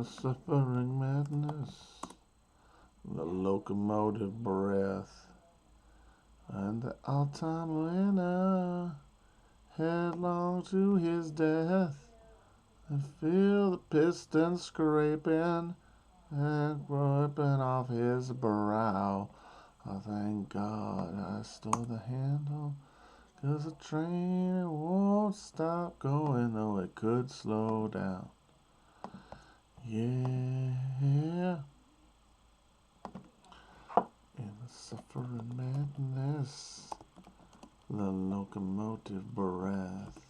suffering madness, the locomotive breath, and the all-time winner, headlong to his death. And feel the piston scraping and wiping off his brow. Oh, thank God I stole the handle, 'cause the train it won't stop going, though it could slow down. Yeah. In the suffering madness, the locomotive breath,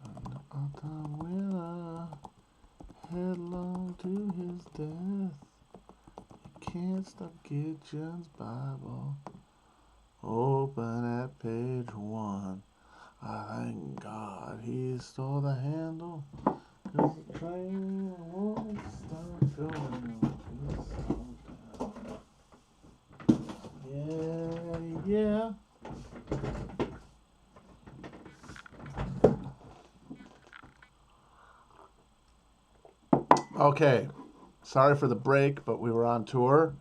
and the all-time winner, headlong to his death. You can't stop Gidgeon's Bible. Open at page 1. I thank God he stole the handle, 'cause the train won't stop going. Yeah. Okay, sorry for the break, but we were on tour.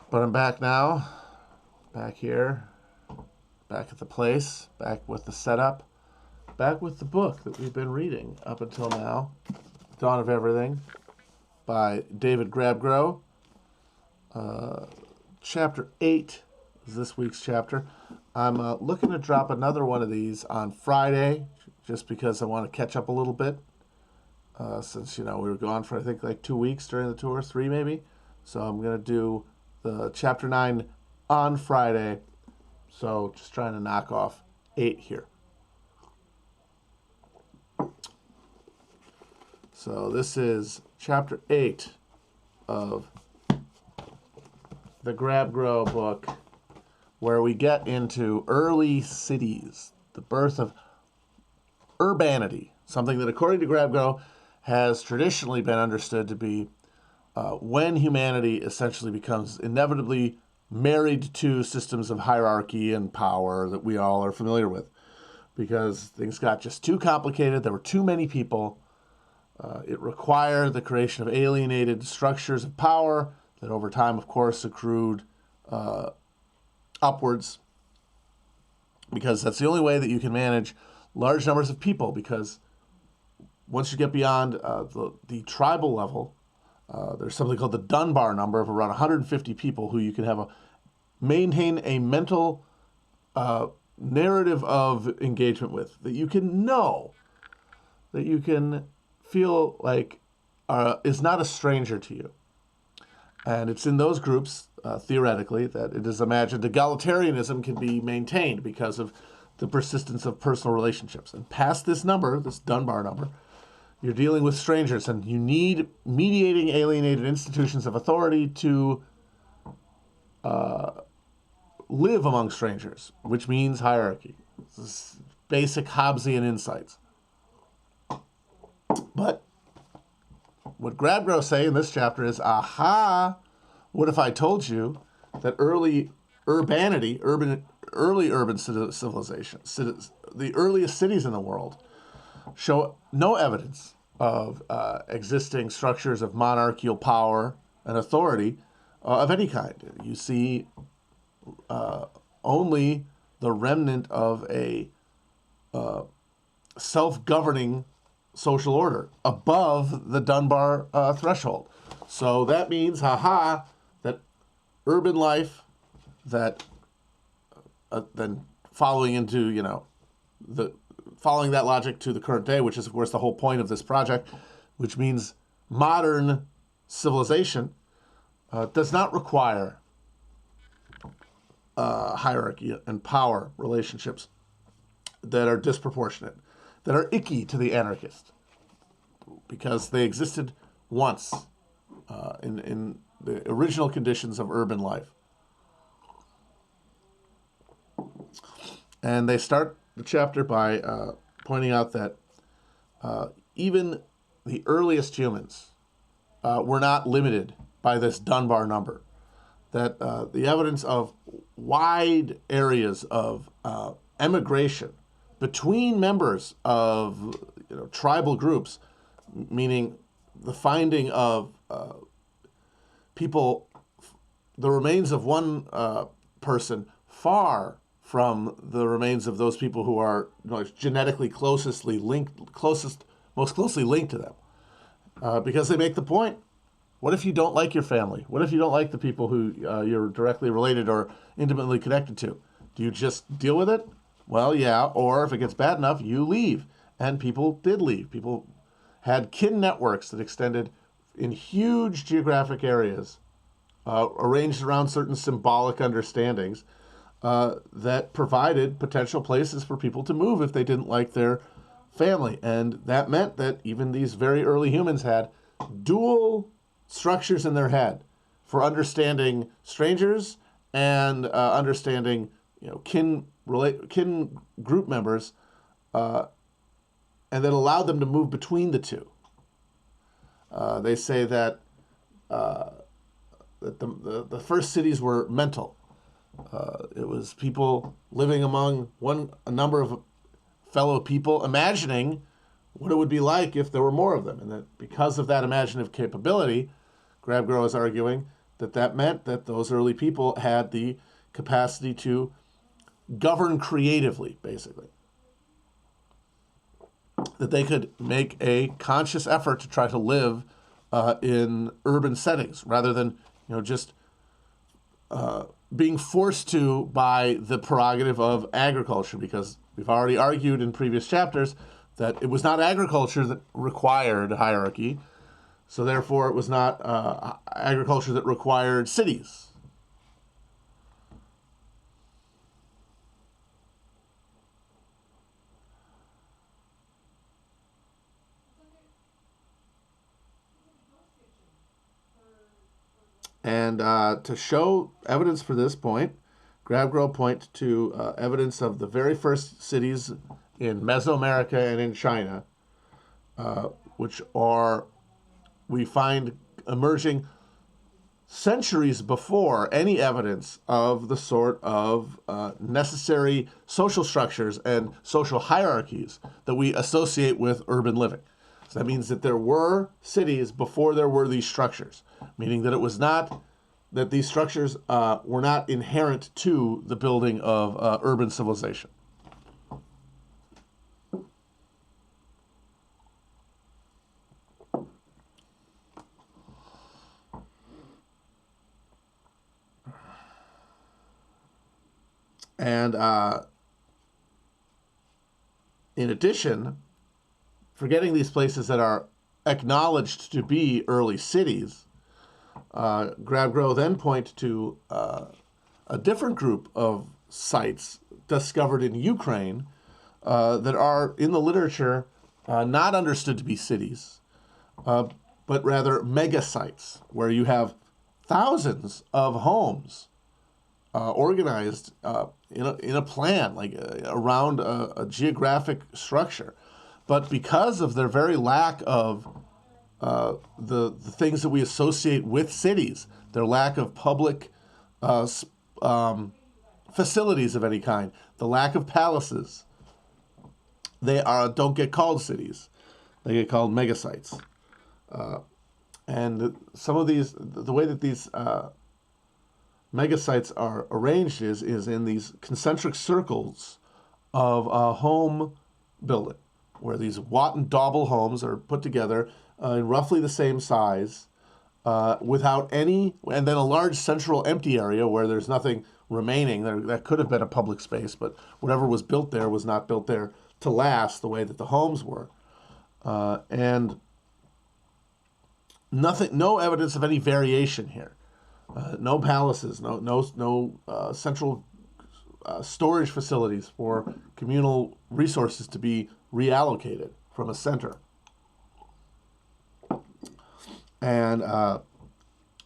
But I'm back now, back here, back at the place, back with the setup, back with the book that we've been reading up until now, Dawn of Everything by David Grabgrow. Chapter 8 is this week's chapter. I'm looking to drop another one of these on Friday, just because I want to catch up a little bit. Since, we were gone for, I think, like 2 weeks during the tour, 3 maybe. So I'm going to do the chapter 9 on Friday. So just trying to knock off 8 here. So this is chapter 8 of the Grabgrow book, where we get into early cities, the birth of urbanity, something that, according to Grabgrow, has traditionally been understood to be when humanity essentially becomes inevitably married to systems of hierarchy and power that we all are familiar with, because things got just too complicated. There were too many people. It required the creation of alienated structures of power that over time, of course, accrued upwards, because that's the only way that you can manage large numbers of people, because once you get beyond the tribal level, there's something called the Dunbar number of around 150 people who you can maintain a mental narrative of engagement with, that you can know, that you can feel like is not a stranger to you. And it's in those groups, theoretically, that it is imagined egalitarianism can be maintained because of the persistence of personal relationships. And past this number, this Dunbar number, you're dealing with strangers, and you need mediating alienated institutions of authority to live among strangers, which means hierarchy. This is basic Hobbesian insights. But what Grabgrow say in this chapter is, aha, what if I told you that early urban civilization, the earliest cities in the world, show no evidence of existing structures of monarchical power and authority of any kind. You see only the remnant of a self-governing social order above the Dunbar threshold. So that means, that urban life, that then following into, following that logic to the current day, which is, of course, the whole point of this project, which means modern civilization does not require hierarchy and power relationships that are disproportionate, that are icky to the anarchist, because they existed once in the original conditions of urban life. And they start the chapter by pointing out that even the earliest humans were not limited by this Dunbar number, that the evidence of wide areas of emigration between members of tribal groups meaning the finding of people, the remains of one person far from the remains of those people who are genetically most closely linked to them. Because they make the point, what if you don't like your family? What if you don't like the people who you're directly related or intimately connected to? Do you just deal with it? Well, yeah, or if it gets bad enough, you leave. And people did leave. People had kin networks that extended in huge geographic areas, arranged around certain symbolic understandings that provided potential places for people to move if they didn't like their family. And that meant that even these very early humans had dual structures in their head for understanding strangers and understanding kin group members, and that allowed them to move between the two. They say that that the first cities were mental. It was people living among a number of fellow people, imagining what it would be like if there were more of them. And that because of that imaginative capability, Grabgrow is arguing that meant that those early people had the capacity to govern creatively, basically. That they could make a conscious effort to try to live in urban settings rather than just being forced to by the prerogative of agriculture, because we've already argued in previous chapters that it was not agriculture that required hierarchy, so therefore it was not agriculture that required cities. And to show evidence for this point, Grabgrow points to evidence of the very first cities in Mesoamerica and in China, which we find emerging centuries before any evidence of the sort of necessary social structures and social hierarchies that we associate with urban living. So that means that there were cities before there were these structures, meaning that it was not that these structures were not inherent to the building of urban civilization. And in addition, forgetting these places that are acknowledged to be early cities, Grabgrow then points to a different group of sites discovered in Ukraine that are in the literature not understood to be cities, but rather mega sites, where you have thousands of homes organized in a plan, like around a geographic structure. But because of their very lack of the things that we associate with cities, their lack of public facilities of any kind, the lack of palaces, they don't get called cities. They get called megasites. And some of these, the way that these megasites are arranged is in these concentric circles of home building, where these Watt and Dauble homes are put together in roughly the same size, without any, and then a large central empty area where there's nothing remaining. That could have been a public space, but whatever was built there was not built there to last the way that the homes were. And no evidence of any variation here. No palaces, no central storage facilities for communal resources to be reallocated from a center. And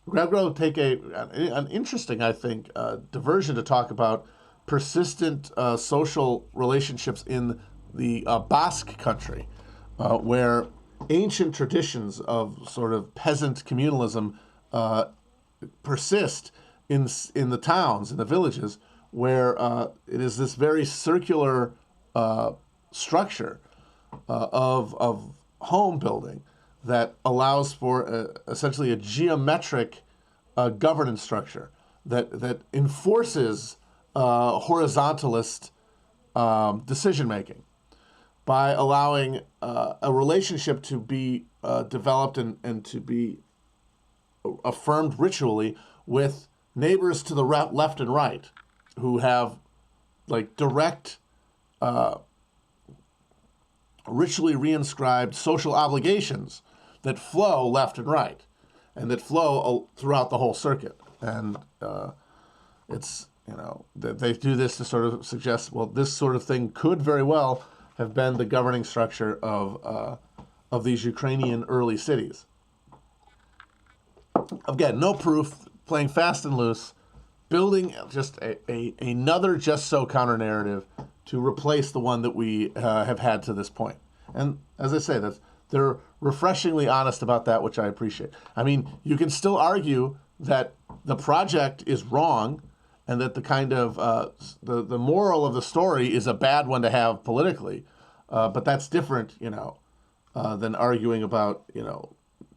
Grabgrow take an interesting, I think, diversion to talk about persistent social relationships in the Basque country, where ancient traditions of sort of peasant communalism persist in the towns, in the villages, where it is this very circular structure of home building that allows for essentially a geometric governance structure that enforces horizontalist decision making by allowing a relationship to be developed and to be affirmed ritually with neighbors to the left and right who have like direct ritually reinscribed social obligations that flow left and right and that flow throughout the whole circuit. And it's, that they do this to sort of suggest, well, this sort of thing could very well have been the governing structure of these Ukrainian early cities. Again, no proof, playing fast and loose, building just another just so counter narrative to replace the one that we have had to this point. And as I say, they're refreshingly honest about that, which I appreciate. I mean, you can still argue that the project is wrong and that the kind of the moral of the story is a bad one to have politically, but that's different, than arguing about,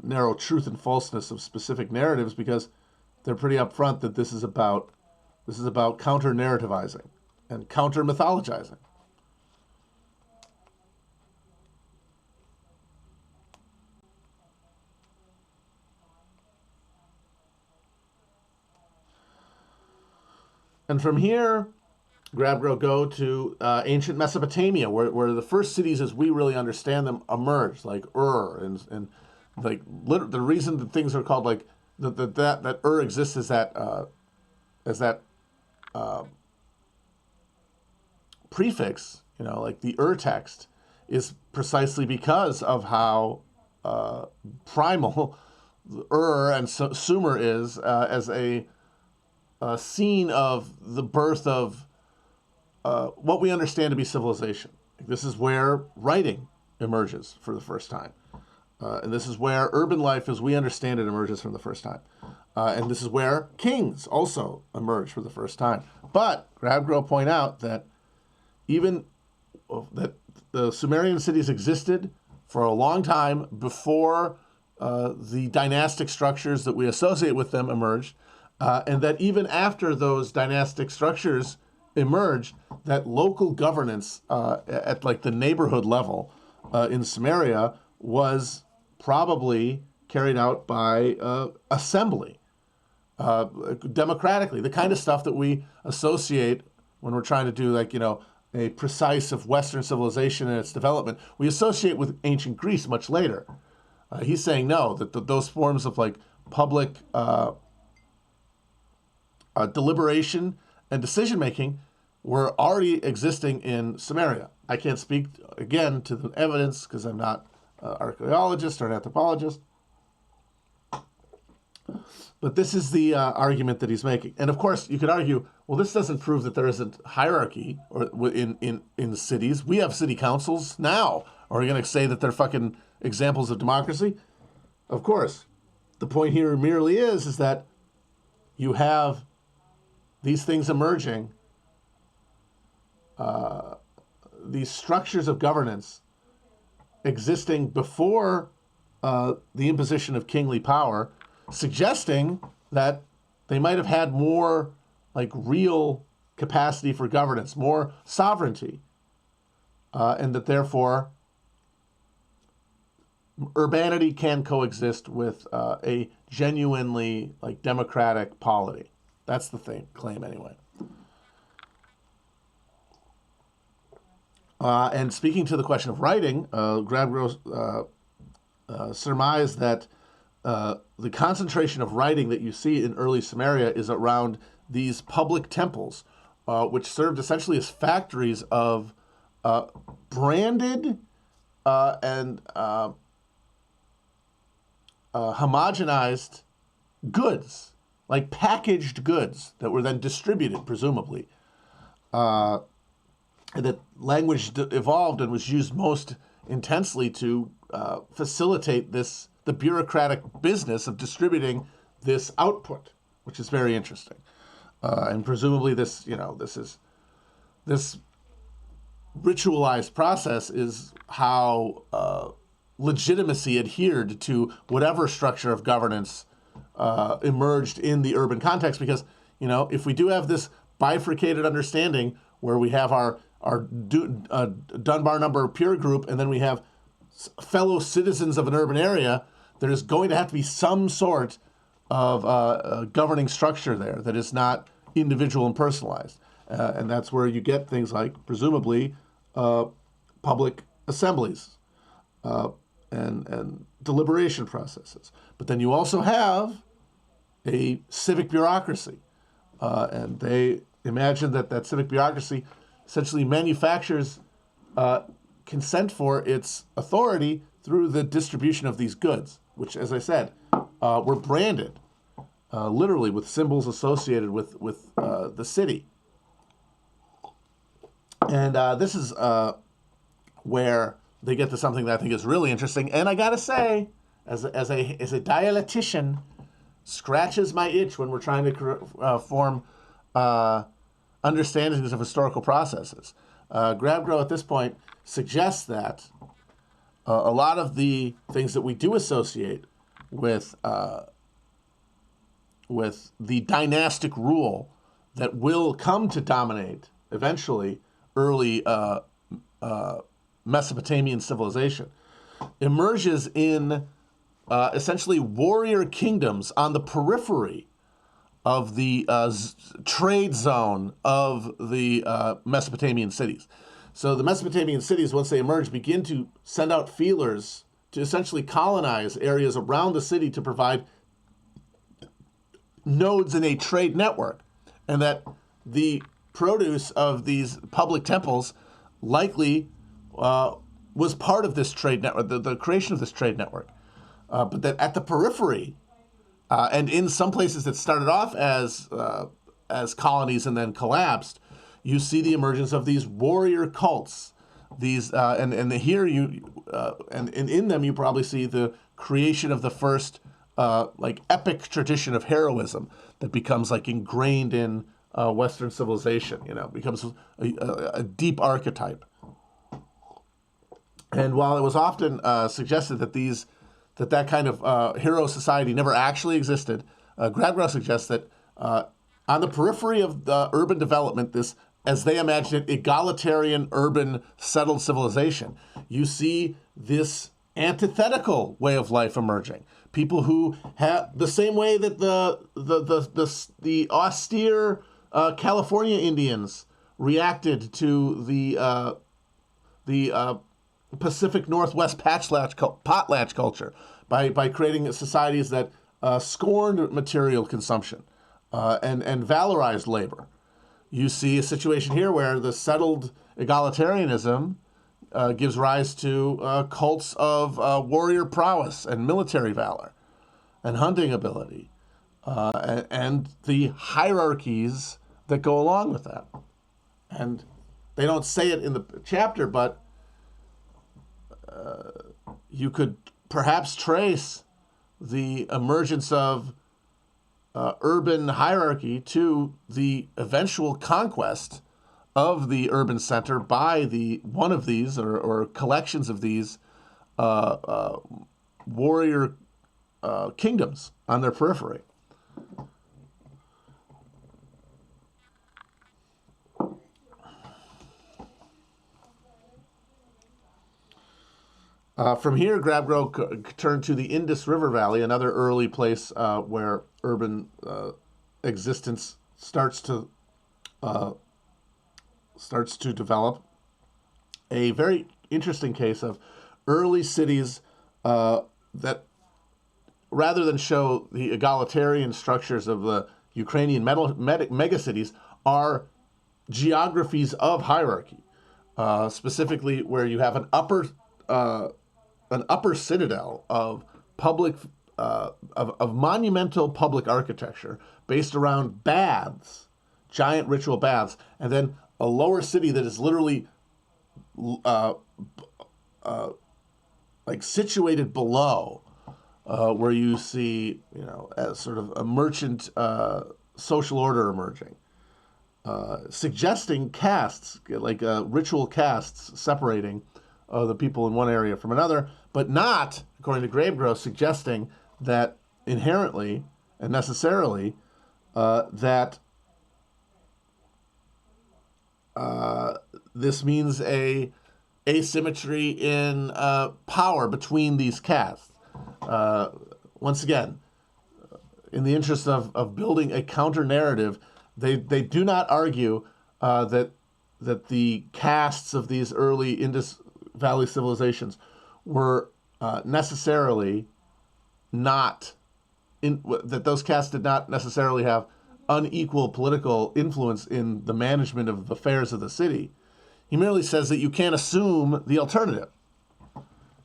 narrow truth and falseness of specific narratives, because they're pretty upfront that this is about counter narrativizing and counter mythologizing. And from here, go to ancient Mesopotamia, where the first cities, as we really understand them, emerged, like and like the reason that things are called like that exists is that prefix, like the text, is precisely because of how primal and Sumer is as a scene of the birth of what we understand to be civilization. This is where writing emerges for the first time. And this is where urban life as we understand it emerges for the first time. And this is where kings also emerge for the first time. But Grabgirl point out that even that the Sumerian cities existed for a long time before the dynastic structures that we associate with them emerged, and that even after those dynastic structures emerged, that local governance at like the neighborhood level in Sumeria was probably carried out by assembly, democratically, the kind of stuff that we associate when we're trying to do a precise of Western civilization and its development. We associate with ancient Greece much later. He's saying no, that those forms of like public deliberation and decision making were already existing in Sumeria. I can't speak again to the evidence because I'm not an archaeologist or an anthropologist. But this is the argument that he's making. And of course, you could argue, well, this doesn't prove that there isn't hierarchy in cities. We have city councils now. Are we going to say that they're fucking examples of democracy? Of course. The point here merely is that you have these things emerging, these structures of governance existing before the imposition of kingly power, suggesting that they might have had more like real capacity for governance, more sovereignty, and that therefore urbanity can coexist with a genuinely like democratic polity. That's the claim anyway. And speaking to the question of writing, Grabgirl surmised that the concentration of writing that you see in early Sumeria is around these public temples, which served essentially as factories of branded and homogenized goods, like packaged goods that were then distributed, presumably. And that language evolved and was used most intensely to facilitate the bureaucratic business of distributing this output, which is very interesting. And presumably this ritualized process is how legitimacy adhered to whatever structure of governance emerged in the urban context. Because, if we do have this bifurcated understanding where we have our Dunbar number peer group, and then we have fellow citizens of an urban area, there's going to have to be some sort of governing structure there that is not individual and personalized. And that's where you get things like, presumably, public assemblies and deliberation processes. But then you also have a civic bureaucracy. And they imagine that civic bureaucracy essentially manufactures consent for its authority through the distribution of these goods, which, as I said, were branded literally with symbols associated with the city. And this is where they get to something that I think is really interesting. And I gotta say, as a dialectician, scratches my itch when we're trying to form understandings of historical processes. Grabgrow at this point suggests that a lot of the things that we do associate with the dynastic rule that will come to dominate eventually early Mesopotamian civilization emerges in essentially warrior kingdoms on the periphery of the trade zone of the Mesopotamian cities. So the Mesopotamian cities, once they emerge, begin to send out feelers to essentially colonize areas around the city to provide nodes in a trade network. And that the produce of these public temples likely was part of this trade network, the creation of this trade network. But that at the periphery, and in some places that started off as colonies and then collapsed, you see the emergence of these warrior cults. These and in them you probably see the creation of the first epic tradition of heroism that becomes ingrained in Western civilization. Becomes a deep archetype. And while it was often suggested that that kind of hero society never actually existed, Grabgrow suggests that on the periphery of the urban development, this, as they imagine it, egalitarian urban settled civilization, you see this antithetical way of life emerging. People who have the same way that the austere California Indians reacted to the Pacific Northwest potlatch culture by creating societies that scorned material consumption and valorized labor. You see a situation here where the settled egalitarianism gives rise to cults of warrior prowess and military valor and hunting ability and the hierarchies that go along with that. And they don't say it in the chapter, but you could perhaps trace the emergence of urban hierarchy to the eventual conquest of the urban center by one of these or collections of these warrior kingdoms on their periphery. From here, Grabgrow turned to the Indus River Valley, another early place where urban existence starts to develop. A very interesting case of early cities that, rather than show the egalitarian structures of the Ukrainian megacities, are geographies of hierarchy, specifically where you have an upper citadel of public of monumental public architecture based around baths, giant ritual baths, and then a lower city that is literally situated below, where you see as sort of a merchant social order emerging, suggesting castes, ritual castes separating the people in one area from another, but not, according to Gravegrove, suggesting that inherently and necessarily that this means a asymmetry in power between these castes. Once again, in the interest of building a counter narrative, they do not argue that the castes of these early Indus Valley civilizations were necessarily not that those castes did not necessarily have unequal political influence in the management of affairs of the city. He merely says that you can't assume the alternative.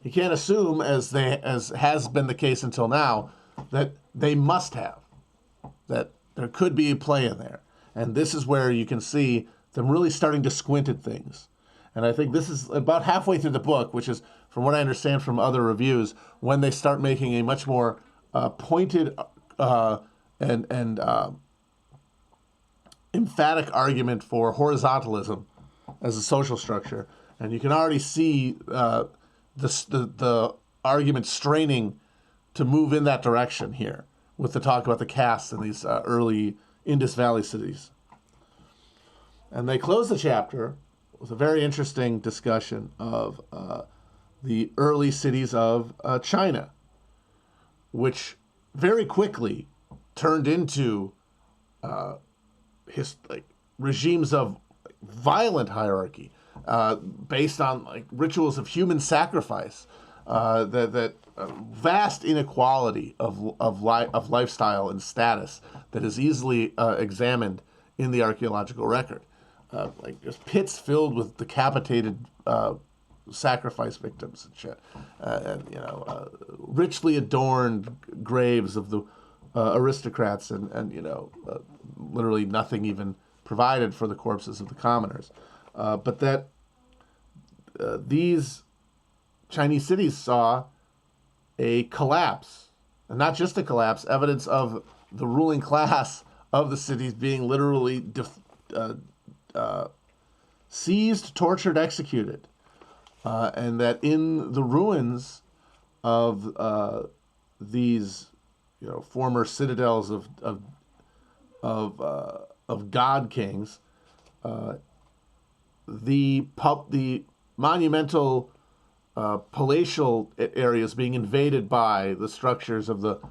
You can't assume, as has been the case until now, that they must have, that there could be a play in there. And this is where you can see them really starting to squint at things. And I think this is about halfway through the book, which is, from what I understand from other reviews, when they start making a much more pointed and emphatic argument for horizontalism as a social structure. And you can already see the argument straining to move in that direction here with the talk about the castes in these early Indus Valley cities. And they close the chapter with a very interesting discussion of the early cities of China, which very quickly turned into regimes of violent hierarchy based on rituals of human sacrifice, that vast inequality of lifestyle and status that is easily examined in the archaeological record. Just pits filled with decapitated sacrifice victims and shit, richly adorned graves of the aristocrats, and literally nothing even provided for the corpses of the commoners. But that these Chinese cities saw a collapse, and not just a collapse, evidence of the ruling class of the cities being literally seized, tortured, executed. And that in the ruins of these, former citadels of god kings, the monumental palatial areas being invaded by the structures of the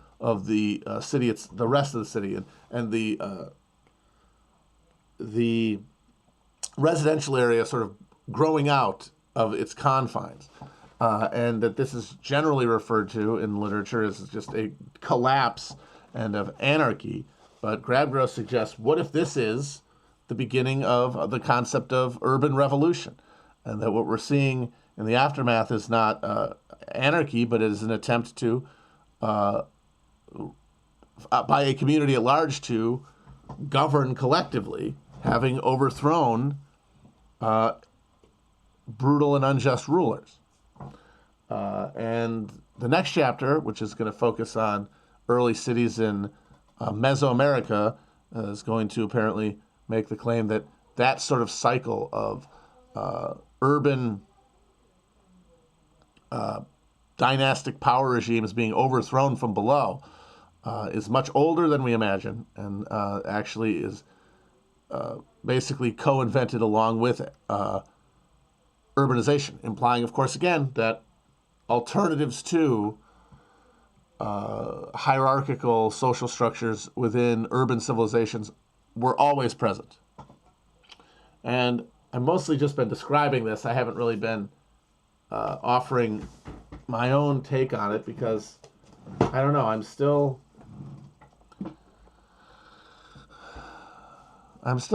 city, it's the rest of the city, and the residential area sort of growing out of its confines, and that this is generally referred to in literature as just a collapse and of anarchy. But Gravegrove suggests, what if this is the beginning of the concept of urban revolution, and that what we're seeing in the aftermath is not anarchy, but it is an attempt to, by a community at large, to govern collectively, having overthrown brutal and unjust rulers. And the next chapter, which is going to focus on early cities in Mesoamerica, is going to apparently make the claim that that sort of cycle of urban dynastic power regimes being overthrown from below is much older than we imagine, and actually is basically co-invented along with urbanization, implying, of course, again, that alternatives to hierarchical social structures within urban civilizations were always present. And I've mostly just been describing this. I haven't really been offering my own take on it because, I don't know, I'm still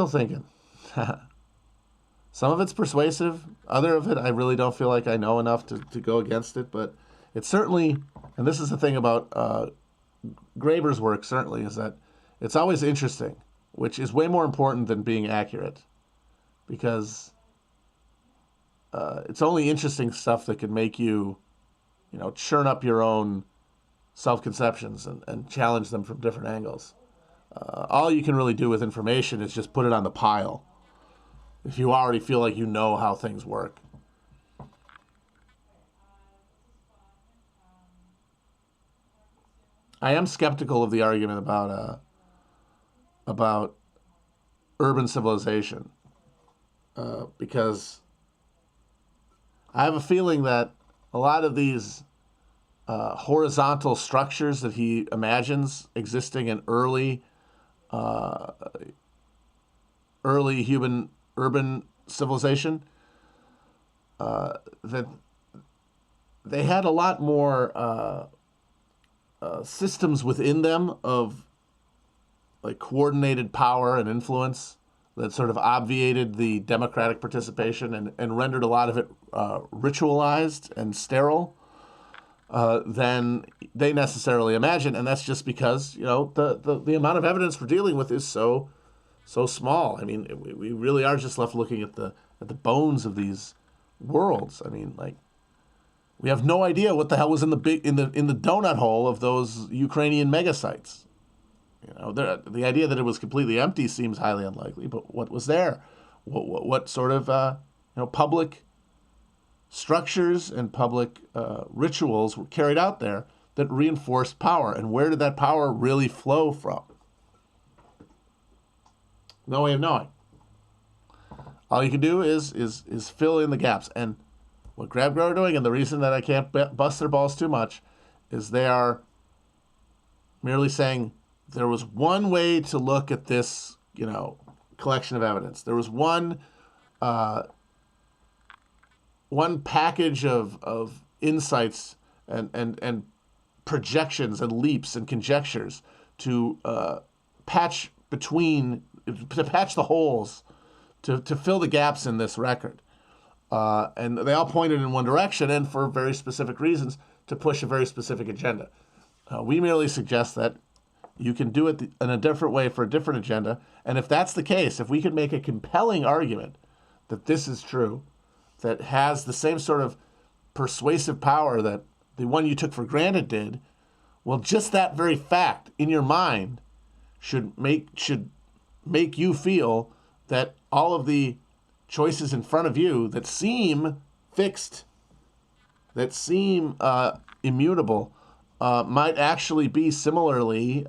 thinking. Some of it's persuasive. Other of it, I really don't feel like I know enough to go against it. But it's certainly, and this is the thing about Graeber's work, certainly, is that it's always interesting, which is way more important than being accurate. Because it's only interesting stuff that can make you, churn up your own self-conceptions and challenge them from different angles. All you can really do with information is just put it on the pile if you already feel like you know how things work. I am skeptical of the argument about urban civilization because I have a feeling that a lot of these horizontal structures that he imagines existing in early human urban civilization, that they had a lot more systems within them of like coordinated power and influence that sort of obviated the democratic participation and rendered a lot of it ritualized and sterile than they necessarily imagine. And that's just because, the amount of evidence we're dealing with is so small. I mean, we really are just left looking at the bones of these worlds. I mean, like, we have no idea what the hell was in the donut hole of those Ukrainian mega sites. The idea that it was completely empty seems highly unlikely. But what was there? What sort of public structures and public rituals were carried out there that reinforced power? And where did that power really flow from? No way of knowing. All you can do is fill in the gaps. And what GrabGrow are doing, and the reason that I can't bust their balls too much, is they are merely saying there was one way to look at this, collection of evidence. There was one package of insights and projections and leaps and conjectures to patch the holes, to fill the gaps in this record. And they all pointed in one direction, and for very specific reasons, to push a very specific agenda. We merely suggest that you can do it in a different way for a different agenda. And if that's the case, if we could make a compelling argument that this is true, that has the same sort of persuasive power that the one you took for granted did, well, just that very fact in your mind should make you feel that all of the choices in front of you that seem fixed, that seem immutable, might actually be similarly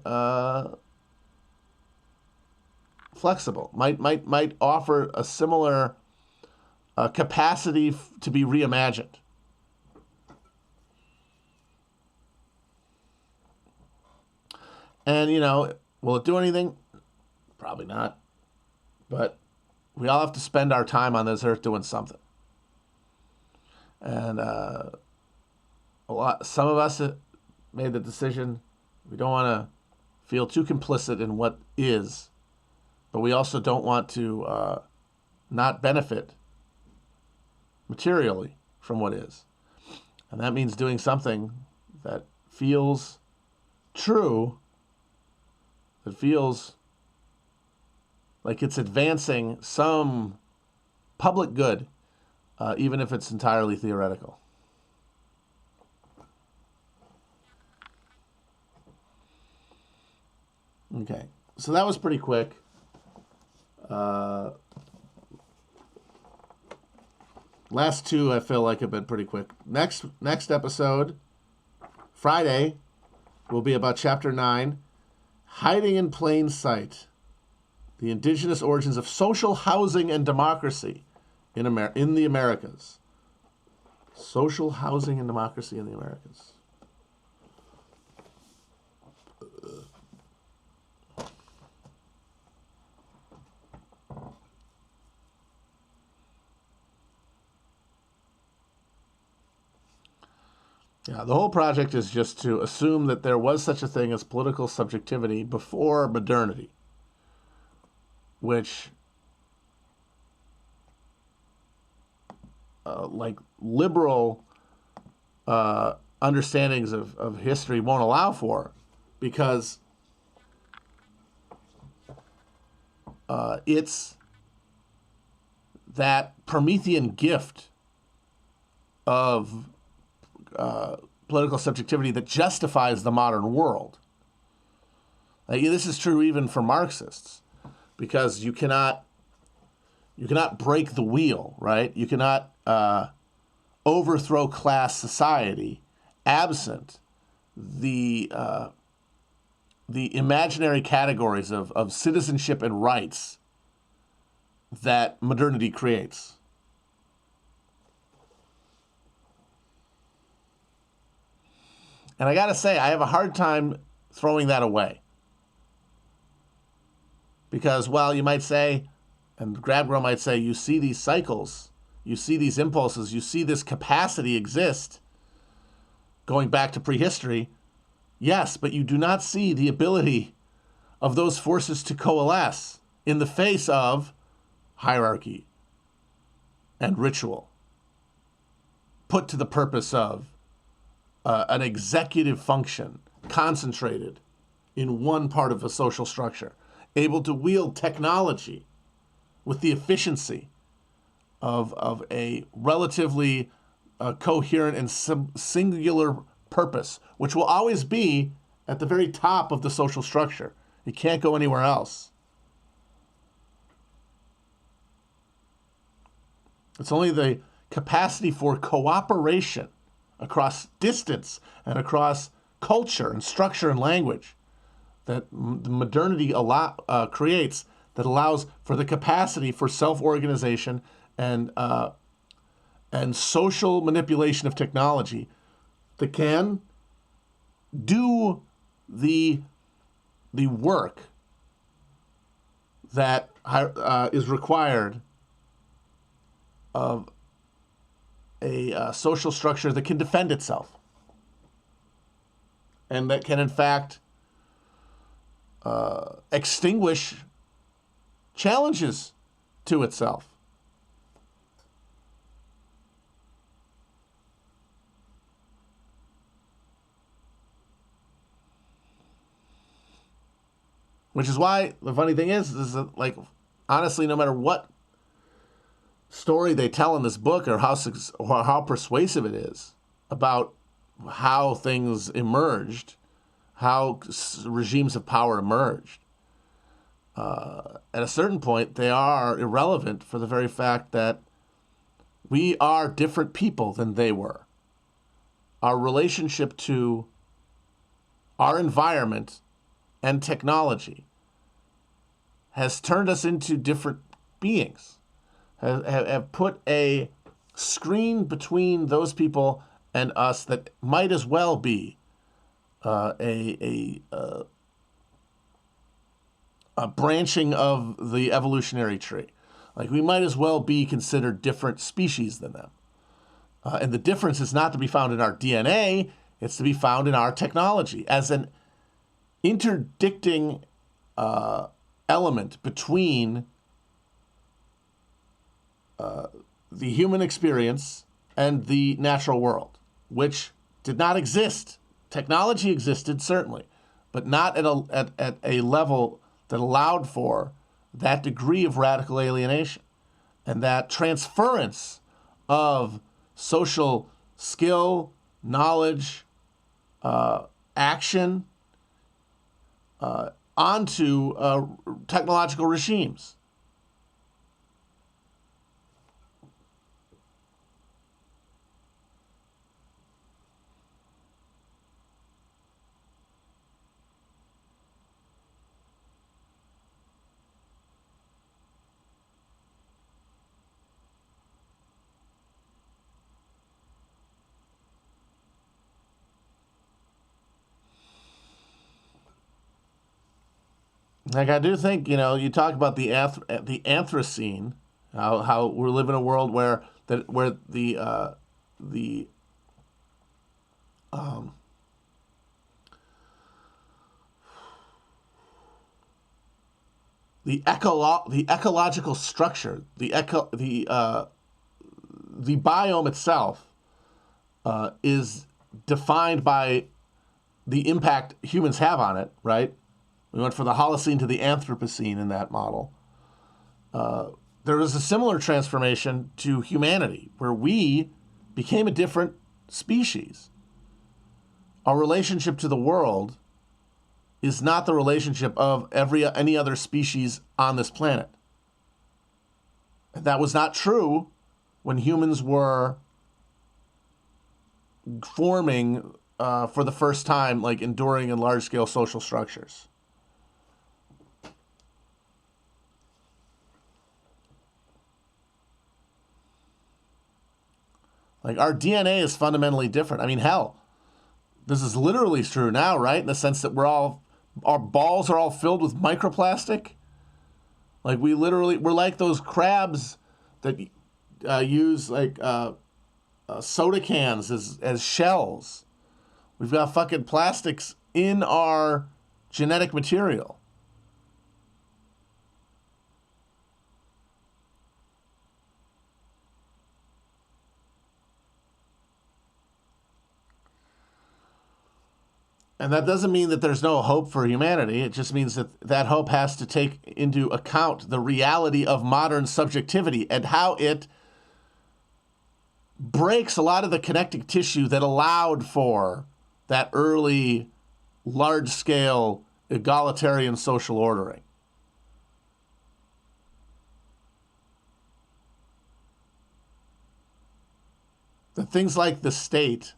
flexible. Might offer a similar capacity to be reimagined. And will it do anything? Probably not. But we all have to spend our time on this earth doing something. And some of us made the decision. We don't want to feel too complicit in what is, but we also don't want to not benefit materially from what is. And that means doing something that feels true, that feels like it's advancing some public good, even if it's entirely theoretical. Okay, so that was pretty quick. Last two I feel like have been pretty quick. Next episode, Friday, will be about Chapter 9, Hiding in Plain Sight, the indigenous origins of social housing and democracy in the Americas. Social housing and democracy in the Americas. Yeah, the whole project is just to assume that there was such a thing as political subjectivity before modernity, which, like liberal understandings of history won't allow for, because it's that Promethean gift of political subjectivity that justifies the modern world. This is true even for Marxists, because you cannot break the wheel, right? You cannot overthrow class society absent the the imaginary categories of citizenship and rights that modernity creates. And I got to say, I have a hard time throwing that away. Because, well, you might say, and Grab Girl might say, you see these cycles, you see these impulses, you see this capacity exist going back to prehistory. Yes, but you do not see the ability of those forces to coalesce in the face of hierarchy and ritual, put to the purpose of an executive function concentrated in one part of a social structure, able to wield technology with the efficiency of a relatively coherent and singular purpose, which will always be at the very top of the social structure. It can't go anywhere else. It's only the capacity for cooperation across distance and across culture and structure and language that the modernity creates, that allows for the capacity for self-organization and social manipulation of technology that can do the work that is required of a social structure that can defend itself and that can, in fact, extinguish challenges to itself. Which is why the funny thing is that, like, honestly, no matter what story they tell in this book or how persuasive it is about how things emerged, how regimes of power emerged, at a certain point, they are irrelevant for the very fact that we are different people than they were. Our relationship to our environment and technology has turned us into different beings, have put a screen between those people and us that might as well be a branching of the evolutionary tree. Like, we might as well be considered different species than them. And the difference is not to be found in our DNA, it's to be found in our technology as an interdicting element between the human experience and the natural world, which did not exist. Technology existed, certainly, but not at a level that allowed for that degree of radical alienation and that transference of social skill, knowledge, action onto technological regimes. Like, I do think, you talk about the Anthropocene, how we live in a world where the ecological structure, the biome itself is defined by the impact humans have on it, right? We went from the Holocene to the Anthropocene in that model. There was a similar transformation to humanity, where we became a different species. Our relationship to the world is not the relationship of any other species on this planet. And that was not true when humans were forming for the first time, like enduring in large-scale social structures. Like, our DNA is fundamentally different. I mean, hell, this is literally true now, right? In the sense that our balls are all filled with microplastic. Like, we're like those crabs that use like soda cans as shells. We've got fucking plastics in our genetic material. And that doesn't mean that there's no hope for humanity. It just means that that hope has to take into account the reality of modern subjectivity and how it breaks a lot of the connective tissue that allowed for that early, large-scale, egalitarian social ordering. That things like the state,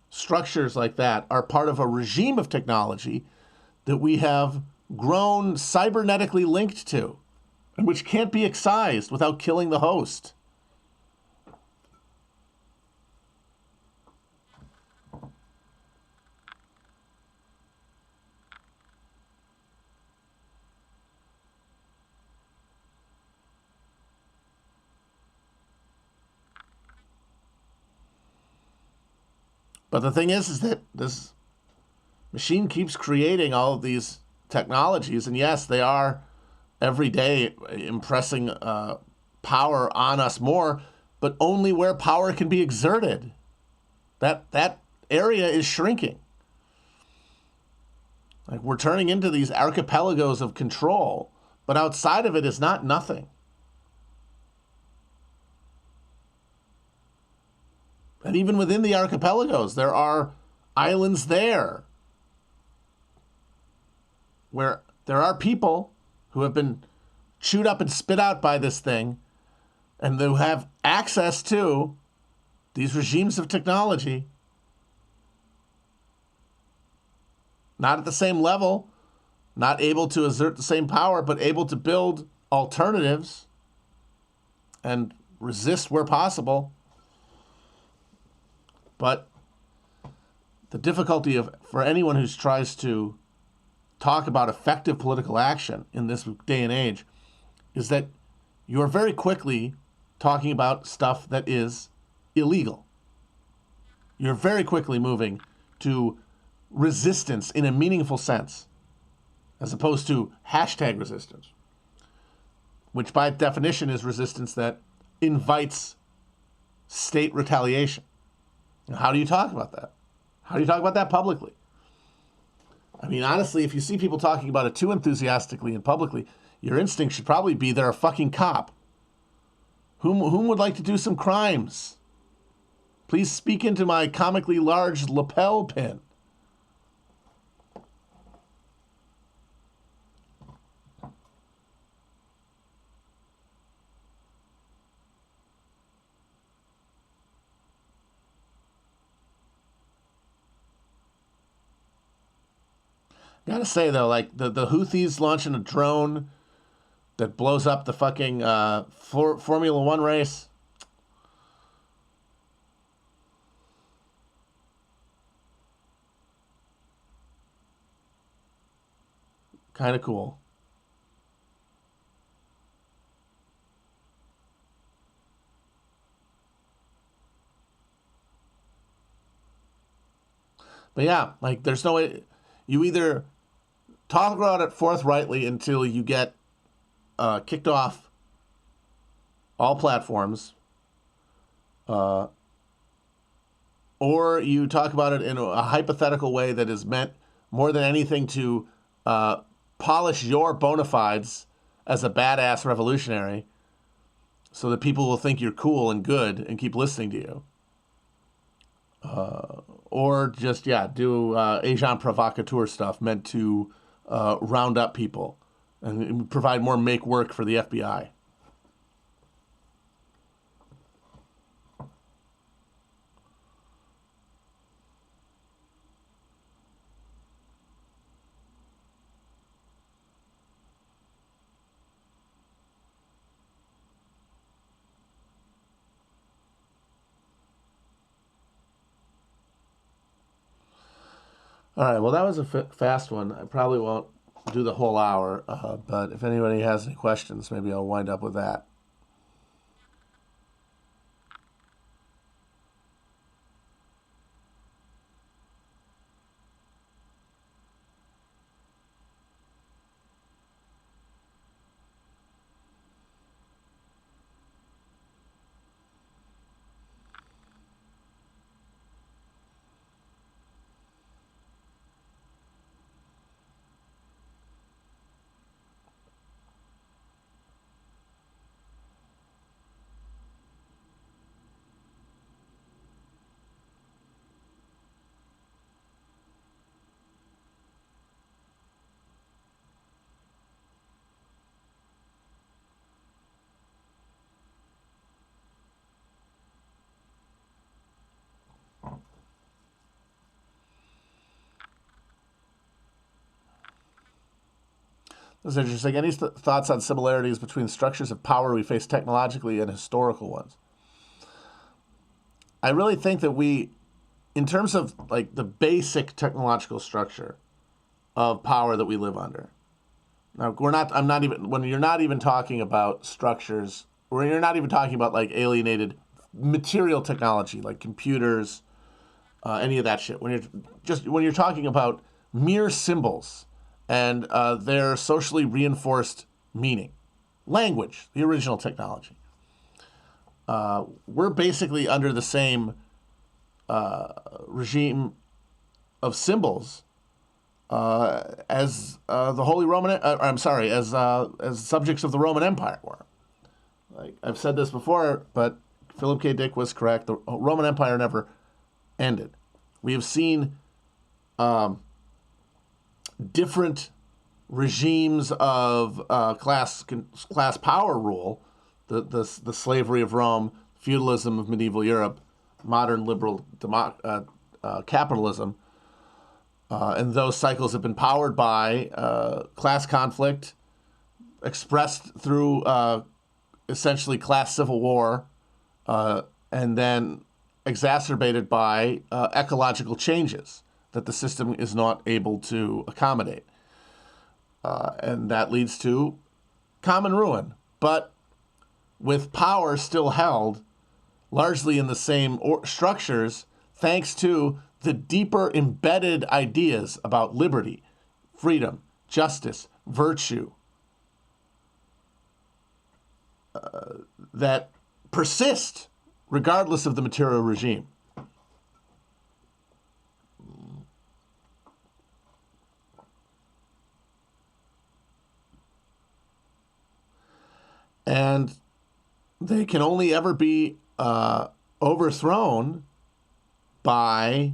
structures like that, are part of a regime of technology that we have grown cybernetically linked to, and which can't be excised without killing the host. But the thing is that this machine keeps creating all of these technologies, and yes, they are every day impressing power on us more, but only where power can be exerted. That area is shrinking. Like, we're turning into these archipelagos of control, but outside of it is not nothing. And even within the archipelagos, there are islands there where there are people who have been chewed up and spit out by this thing and who have access to these regimes of technology. Not at the same level, not able to exert the same power, but able to build alternatives and resist where possible. But the difficulty for anyone who tries to talk about effective political action in this day and age is that you're very quickly talking about stuff that is illegal. You're very quickly moving to resistance in a meaningful sense, as opposed to hashtag resistance, which by definition is resistance that invites state retaliation. How do you talk about that? How do you talk about that publicly? I mean, honestly, if you see people talking about it too enthusiastically and publicly, your instinct should probably be they're a fucking cop. Whom would like to do some crimes? Please speak into my comically large lapel pin. Gotta say though, like the Houthis launching a drone that blows up the fucking Formula One race. Kind of cool. But yeah, like there's no way you either talk about it forthrightly until you get kicked off all platforms, or you talk about it in a hypothetical way that is meant more than anything to polish your bona fides as a badass revolutionary so that people will think you're cool and good and keep listening to you. Or just, do agent provocateur stuff meant to round up people and provide more make work for the FBI. All right, well, that was a fast one. I probably won't do the whole hour, but if anybody has any questions, maybe I'll wind up with that. That's interesting. Any thoughts on similarities between structures of power we face technologically and historical ones? I really think that in terms of like the basic technological structure of power that we live under. Now I'm not even when you're not even talking about structures, or you're not even talking about like alienated material technology like computers, any of that shit. When you're talking about mere symbols and their socially reinforced meaning, language, the original technology. We're basically under the same regime of symbols as the Holy Roman. I'm sorry, as subjects of the Roman Empire were. Like I've said this before, but Philip K. Dick was correct. The Roman Empire never ended. We have seen different regimes of class power rule, the slavery of Rome, feudalism of medieval Europe, modern liberal capitalism, and those cycles have been powered by class conflict, expressed through essentially class civil war, and then exacerbated by ecological changes that the system is not able to accommodate. And that leads to common ruin. But with power still held largely in the same structures, thanks to the deeper embedded ideas about liberty, freedom, justice, virtue, that persist regardless of the material regime. And they can only ever be overthrown by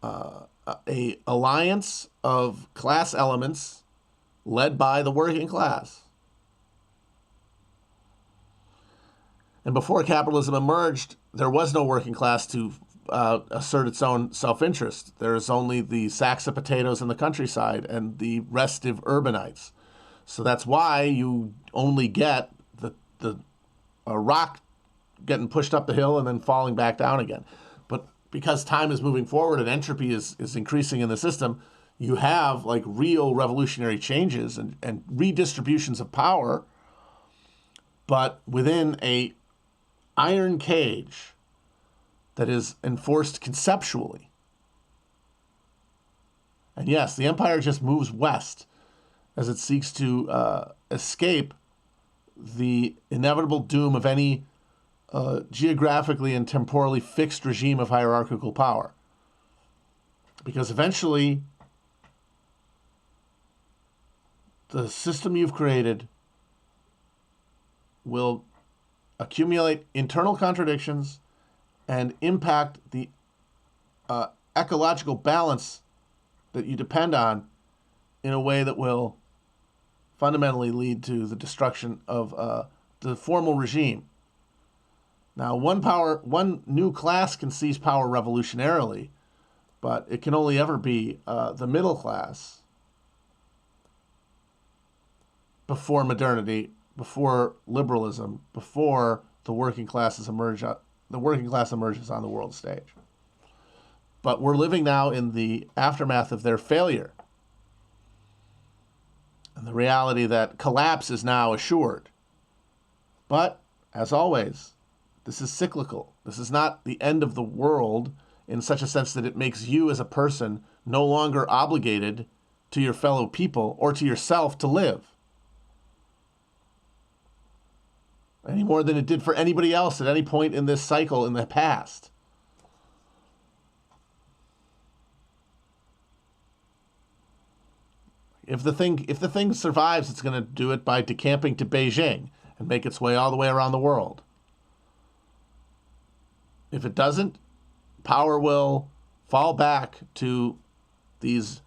a alliance of class elements led by the working class. And before capitalism emerged, there was no working class to assert its own self-interest. There's only the sacks of potatoes in the countryside and the restive urbanites. So that's why you only get the rock getting pushed up the hill and then falling back down again. But because time is moving forward and entropy is increasing in the system, you have like real revolutionary changes and redistributions of power, but within a iron cage that is enforced conceptually. And yes, the empire just moves west as it seeks to escape the inevitable doom of any geographically and temporally fixed regime of hierarchical power. Because eventually, the system you've created will accumulate internal contradictions and impact the ecological balance that you depend on in a way that will fundamentally lead to the destruction of the formal regime. Now, one new class can seize power revolutionarily, but it can only ever be the middle class before modernity, before liberalism, before the working class emerges on the world stage. But we're living now in the aftermath of their failure. And the reality that collapse is now assured. But, as always, this is cyclical. This is not the end of the world in such a sense that it makes you as a person no longer obligated to your fellow people or to yourself to live. Any more than it did for anybody else at any point in this cycle in the past. If the thing survives, it's going to do it by decamping to Beijing and make its way all the way around the world. If it doesn't, power will fall back to these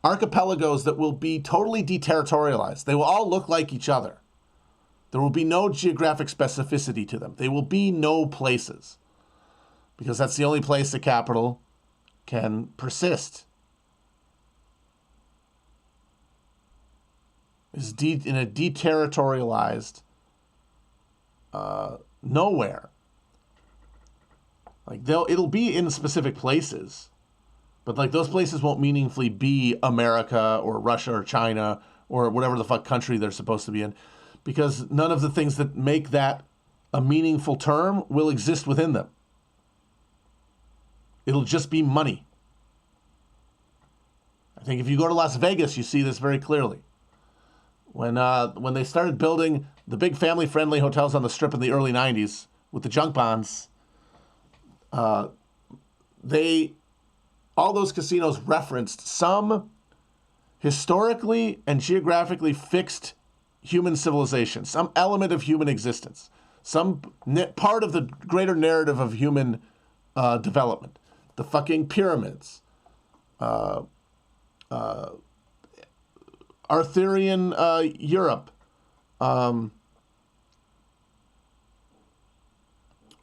archipelagos that will be totally deterritorialized. They will all look like each other. There will be no geographic specificity to them. They will be no places, because that's the only place the capital can persist. Is in a deterritorialized nowhere. Like it'll be in specific places, but like those places won't meaningfully be America or Russia or China or whatever the fuck country they're supposed to be in, because none of the things that make that a meaningful term will exist within them. It'll just be money. I think if you go to Las Vegas, you see this very clearly. When they started building the big family-friendly hotels on the Strip in the early 90s with the junk bonds, all those casinos referenced some historically and geographically fixed human civilization, some element of human existence, some part of the greater narrative of human development. The fucking pyramids, Arthurian Europe,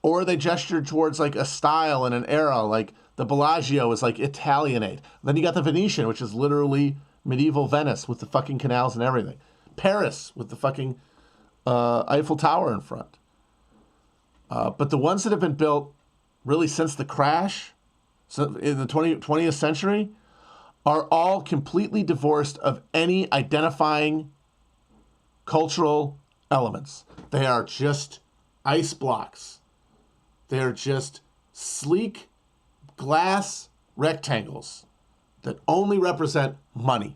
or they gestured towards like a style and an era, like the Bellagio is like Italianate. Then you got the Venetian, which is literally medieval Venice with the fucking canals and everything. Paris with the fucking Eiffel Tower in front. But the ones that have been built really since the crash, so in the 20th century, are all completely divorced of any identifying cultural elements. They are just ice blocks. They are just sleek glass rectangles that only represent money.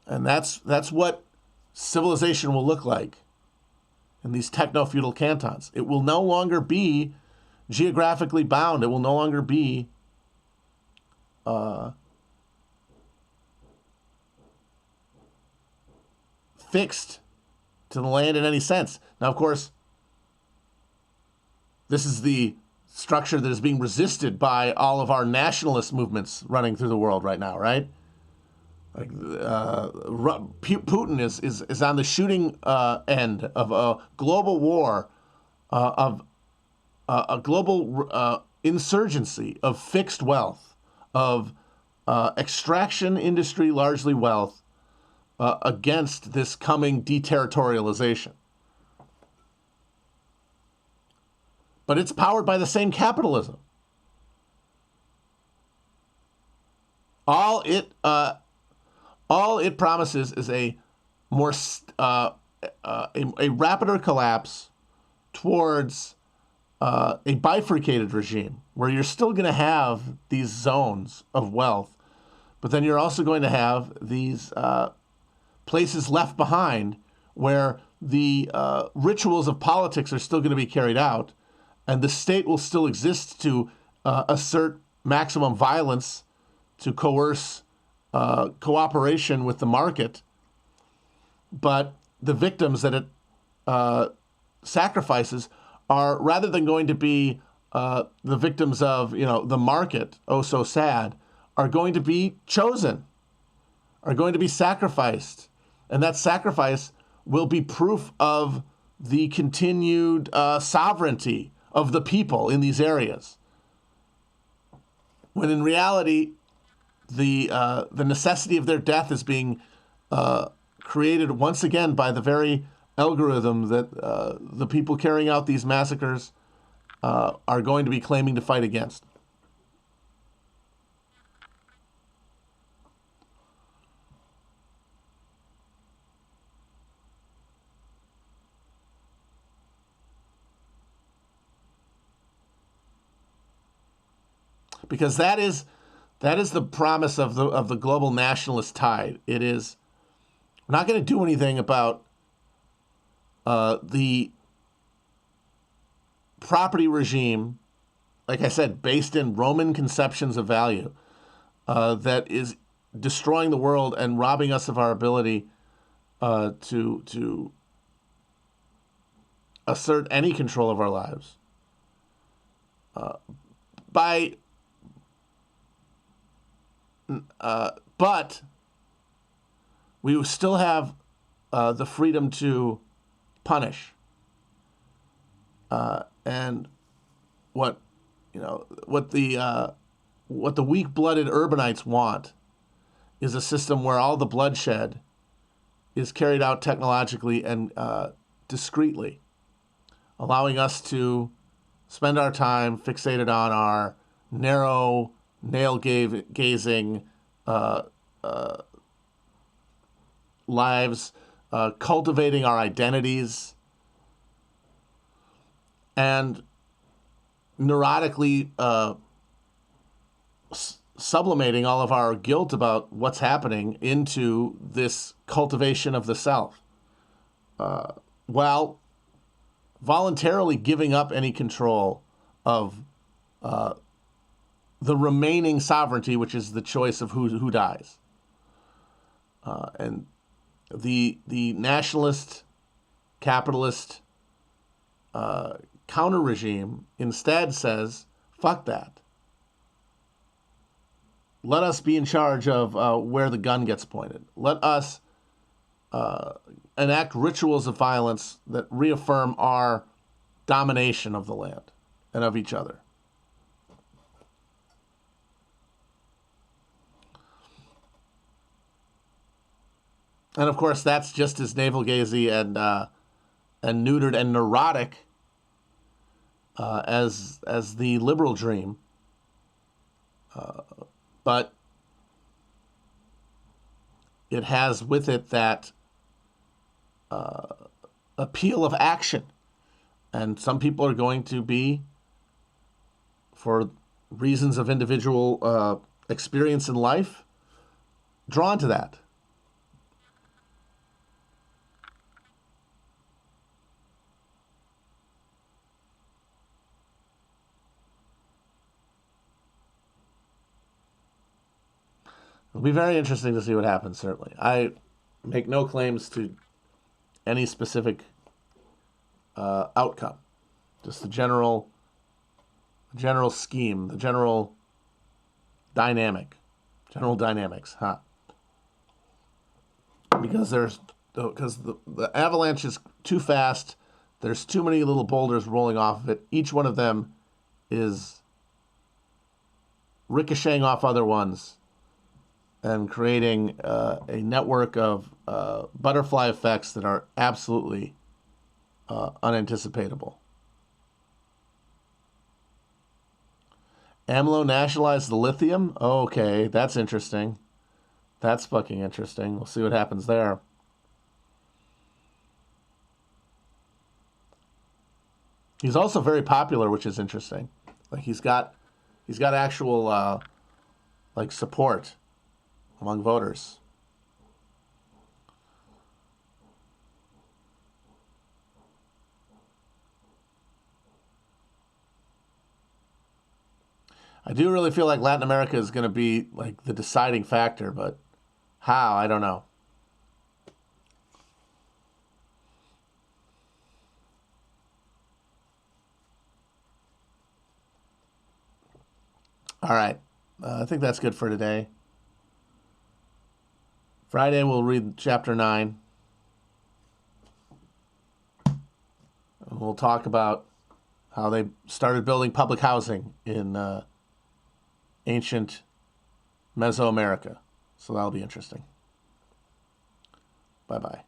And that's what civilization will look like in these techno-feudal cantons. It will no longer be geographically bound. It will no longer be fixed to the land in any sense. Now, of course, this is the structure that is being resisted by all of our nationalist movements running through the world right now, right? Like Putin is on the shooting end of a global war, of a global insurgency of fixed wealth, of extraction industry, largely wealth, against this coming deterritorialization. But it's powered by the same capitalism. All it promises is a more a rapider collapse towards a bifurcated regime where you're still going to have these zones of wealth, but then you're also going to have these places left behind where the rituals of politics are still going to be carried out, and the state will still exist to assert maximum violence, to coerce cooperation with the market. But the victims that it sacrifices are, rather than going to be the victims of, the market, oh so sad, are going to be chosen, are going to be sacrificed. And that sacrifice will be proof of the continued sovereignty of the people in these areas. When in reality, the necessity of their death is being created once again by the very algorithm that the people carrying out these massacres are going to be claiming to fight against. Because that is the promise of the global nationalist tide. It is, we're not going to do anything about the property regime, like I said, based in Roman conceptions of value, that is destroying the world and robbing us of our ability to assert any control of our lives. But we still have the freedom to punish. And what the weak-blooded urbanites want is a system where all the bloodshed is carried out technologically and discreetly, allowing us to spend our time fixated on our narrow, nail-gazing lives, cultivating our identities, and neurotically sublimating all of our guilt about what's happening into this cultivation of the self, while voluntarily giving up any control of the remaining sovereignty, which is the choice of who dies. And the nationalist, capitalist counter regime instead says, fuck that. Let us be in charge of where the gun gets pointed. Let us enact rituals of violence that reaffirm our domination of the land and of each other. And of course, that's just as navel-gazy and neutered and neurotic as the liberal dream. But it has with it that appeal of action. And some people are going to be, for reasons of individual experience in life, drawn to that. It'll be very interesting to see what happens, certainly. I make no claims to any specific outcome. Just the general scheme, the general dynamics, huh? Because the avalanche is too fast. There's too many little boulders rolling off of it. Each one of them is ricocheting off other ones and creating a network of butterfly effects that are absolutely unanticipatable. AMLO nationalized the lithium? Oh, okay, that's interesting. That's fucking interesting. We'll see what happens there. He's also very popular, which is interesting. Like he's got actual like support among voters. I do really feel like Latin America is going to be like the deciding factor, but how, I don't know. All right. I think that's good for today. Friday, we'll read chapter 9. And we'll talk about how they started building public housing in ancient Mesoamerica. So that'll be interesting. Bye-bye.